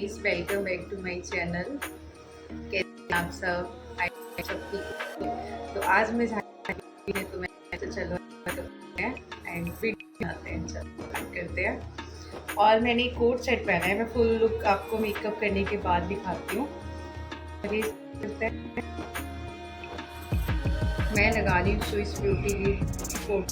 Please welcome back to my channel. कैसे हैं आप सब? आई सब ठीक हो? तो आज मैं जा रही है, तो मैं तो चलो एंड वीडियो बनाते हैं, चलो स्टार्ट करते हैं। और मैंने एक कोट सेट पहना है, मैं फुल लुक आपको मेकअप करने के बाद दिखाती हूँ। मैं लगा रही हूँ स्विस ब्यूटी की कोट।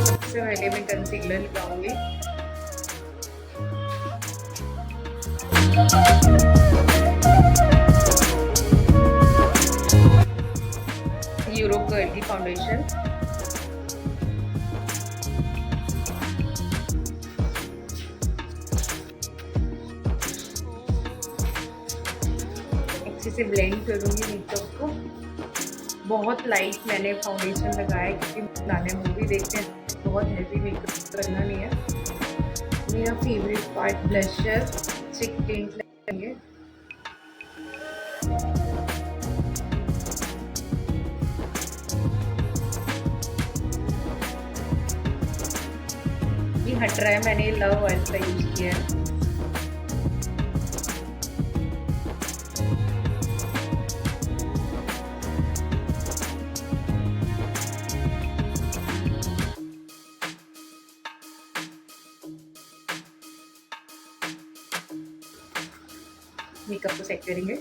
सबसे पहले मैं कंसीलर लगाऊंगी। यूरोप गर्ल की फाउंडेशन। अच्छे से ब्लेंड करूंगी मेकअप को। बहुत लाइट मैंने फाउंडेशन लगाया क्योंकि पुराने मूवी देखते हैं, बहुत हैवी मेकअप करना नहीं है। मेरा फेवरेट पार्ट ब्लशर, चिक टिंट लगेंगे। ये हट रहा है, मैंने लव ऑयल का यूज किया है। मेकअप को सेट करेंगे।